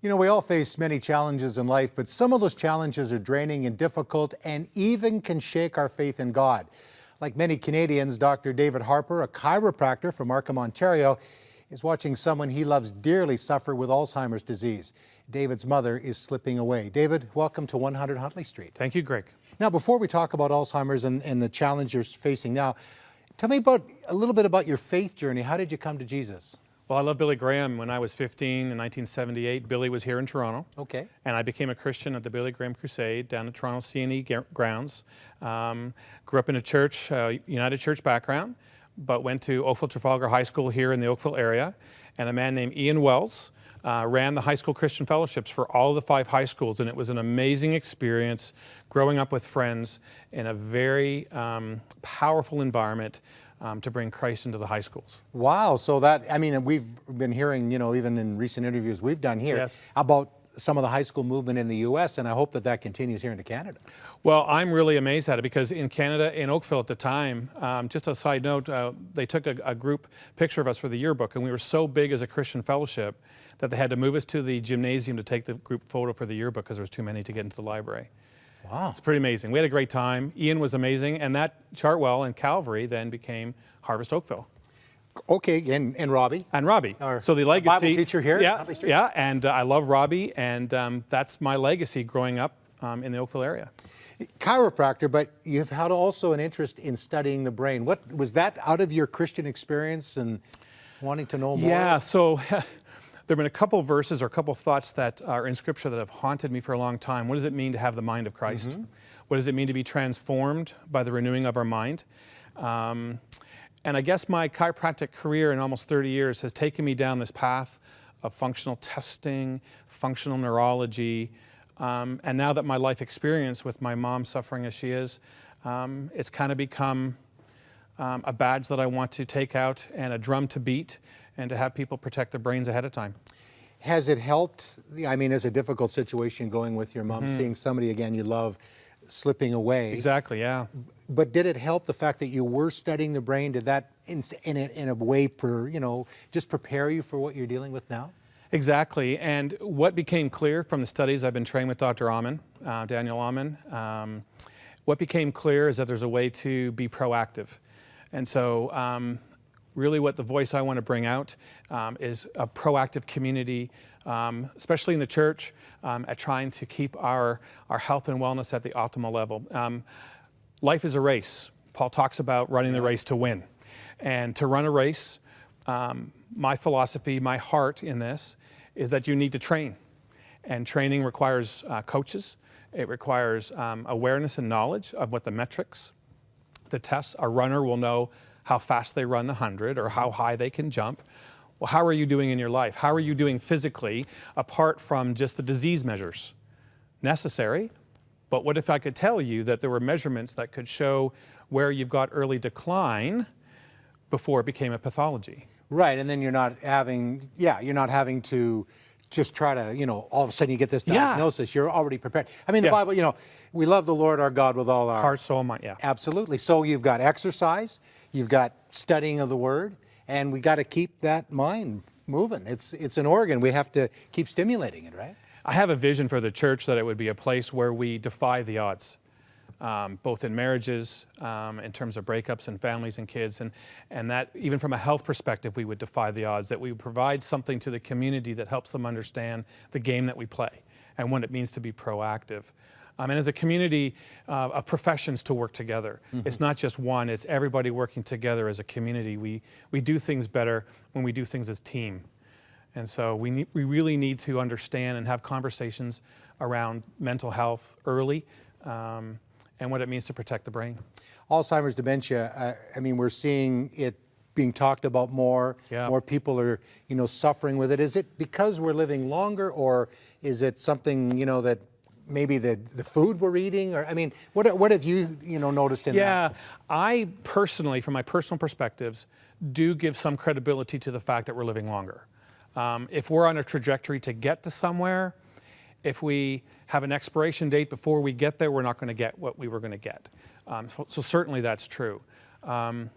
You know, we all face many challenges in life, but some of those challenges are draining and difficult and even can shake our faith in God. Like many Canadians, Dr. David Harper, a chiropractor from Markham, Ontario, is watching someone he loves dearly suffer with Alzheimer's disease. David's mother is slipping away. David, welcome to 100 Huntley Street. Thank you, Greg. Now, before we talk about Alzheimer's and the challenge you're facing now, tell me a little bit about your faith journey. How did you come to Jesus? Well, I love Billy Graham. When I was 15 in 1978, Billy was here in Toronto. Okay. And I became a Christian at the Billy Graham Crusade down at Toronto C&E grounds. Grew up in a church, United Church background, but went to Oakville Trafalgar High School here in the Oakville area. And a man named Ian Wells ran the high school Christian fellowships for all of the 5 high schools. And it was an amazing experience growing up with friends in a very powerful environment to bring Christ into the high schools. Wow. So that, I mean, we've been hearing, even in recent interviews we've done here, yes, about some of the high school movement in the U.S., and I hope that continues here into Canada. Well, I'm really amazed at it because in Canada, in Oakville at the time, just a side note, they took a group picture of us for the yearbook, and we were so big as a Christian fellowship that they had to move us to the gymnasium to take the group photo for the yearbook because there was too many to get into the library. Wow. It's pretty amazing. We had a great time. Ian was amazing, and that Chartwell and Calvary then became Harvest Oakville. Okay, and Robbie. And Robbie. Our so the legacy. Bible teacher here. Yeah, and I love Robbie, and that's my legacy growing up in the Oakville area. Chiropractor, but you've had also an interest in studying the brain. What was that out of your Christian experience and wanting to know more? Yeah, so there have been a couple verses or a couple thoughts that are in Scripture that have haunted me for a long time. What does it mean to have the mind of Christ? Mm-hmm. What does it mean to be transformed by the renewing of our mind? And I guess my chiropractic career in almost 30 years has taken me down this path of functional testing, functional neurology, and now that my life experience with my mom suffering as she is, it's kind of become a badge that I want to take out and a drum to beat and to have people protect their brains ahead of time. Has it helped? I mean, it's a difficult situation going with your mom, seeing somebody again you love slipping away. Exactly, yeah. But did it help the fact that you were studying the brain? Did that in a way just prepare you for what you're dealing with now? Exactly, and what became clear from the studies, I've been trained with Dr. Amen, Daniel Amen, what became clear is that there's a way to be proactive. And so really what the voice I want to bring out is a proactive community, especially in the church, at trying to keep our health and wellness at the optimal level. Life is a race. Paul talks about running the race to win. And to run a race, my philosophy, my heart in this is that you need to train. And training requires coaches. It requires awareness and knowledge of what the metrics, the tests. A runner will know how fast they run the 100 or how high they can jump. Well, how are you doing in your life? How are you doing physically apart from just the disease measures? Necessary, but what if I could tell you that there were measurements that could show where you've got early decline before it became a pathology? Right, and then you're not having to just try to, all of a sudden you get this diagnosis. Yeah. You're already prepared. I mean, the Bible, we love the Lord our God with all our heart, soul, mind. Yeah, absolutely. So you've got exercise, you've got studying of the Word, and we got to keep that mind moving. It's an organ. We have to keep stimulating it, right? I have a vision for the church that it would be a place where we defy the odds. Both in marriages, in terms of breakups and families and kids, and that even from a health perspective, we would defy the odds, that we would provide something to the community that helps them understand the game that we play and what it means to be proactive. And as a community of professions to work together. Mm-hmm. It's not just one, it's everybody working together as a community. We do things better when we do things as team. And so we really need to understand and have conversations around mental health early, and what it means to protect the brain. Alzheimer's dementia, I mean, we're seeing it being talked about more. Yeah. More people are, suffering with it. Is it because we're living longer, or is it something, that maybe the food we're eating? Or, I mean, what have you, noticed in that? Yeah, I personally, from my personal perspectives, do give some credibility to the fact that we're living longer. If we're on a trajectory to get to somewhere, if we have an expiration date before we get there, we're not going to get what we were going to get. So certainly that's true. But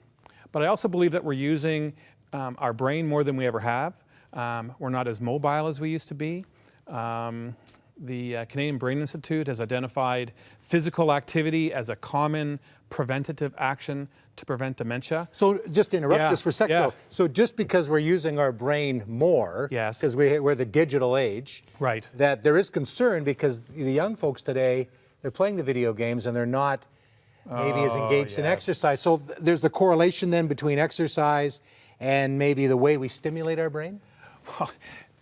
I also believe that we're using our brain more than we ever have. We're not as mobile as we used to be. The Canadian Brain Institute has identified physical activity as a common preventative action to prevent dementia. So just to interrupt Yeah, just for a second, yeah. though. So just because we're using our brain more, Yes. because we're the digital age, Right. that there is concern because the young folks today, they're playing the video games and they're not maybe as engaged in yes. exercise. So there's the correlation then between exercise and maybe the way we stimulate our brain? Well,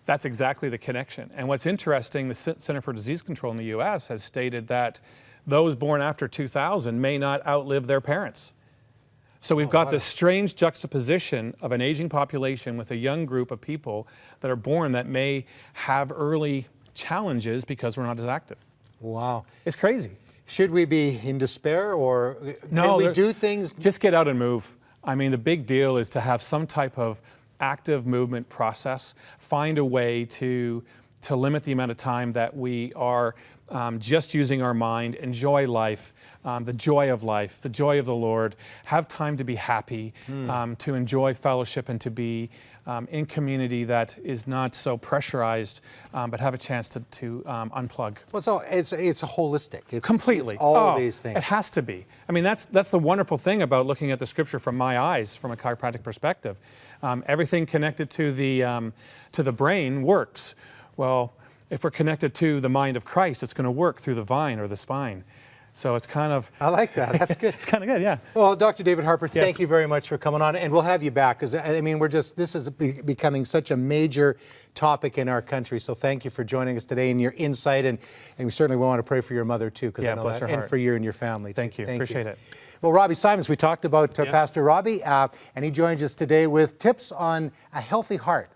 that's exactly the connection. And what's interesting, the Center for Disease Control in the U.S. has stated that those born after 2000 may not outlive their parents. So we've got this strange juxtaposition of an aging population with a young group of people that are born that may have early challenges because we're not as active. Wow. It's crazy. Should we be in despair or No, can we do things? Just get out and move. I mean, the big deal is to have some type of active movement process, find a way to limit the amount of time that we are just using our mind, enjoy life, the joy of life, the joy of the Lord, have time to be happy, to enjoy fellowship and to be in community that is not so pressurized, but have a chance to unplug. Well, it's a holistic. It's Completely. It's all these things. It has to be. I mean, that's the wonderful thing about looking at the scripture from my eyes, from a chiropractic perspective. Everything connected to the brain works. Well, if we're connected to the mind of Christ, it's going to work through the vine or the spine. So it's kind of... I like that. That's good. It's kind of good, yeah. Well, Dr. David Harper, Yes. thank you very much for coming on, and we'll have you back because I mean, this is becoming such a major topic in our country. So thank you for joining us today and your insight, and we certainly want to pray for your mother too, because Yeah, I know bless that, her and heart. for you and your family. Thank too. you. Appreciate it. Well, Robbie Simons, we talked about Pastor Robbie, and he joins us today with tips on a healthy heart.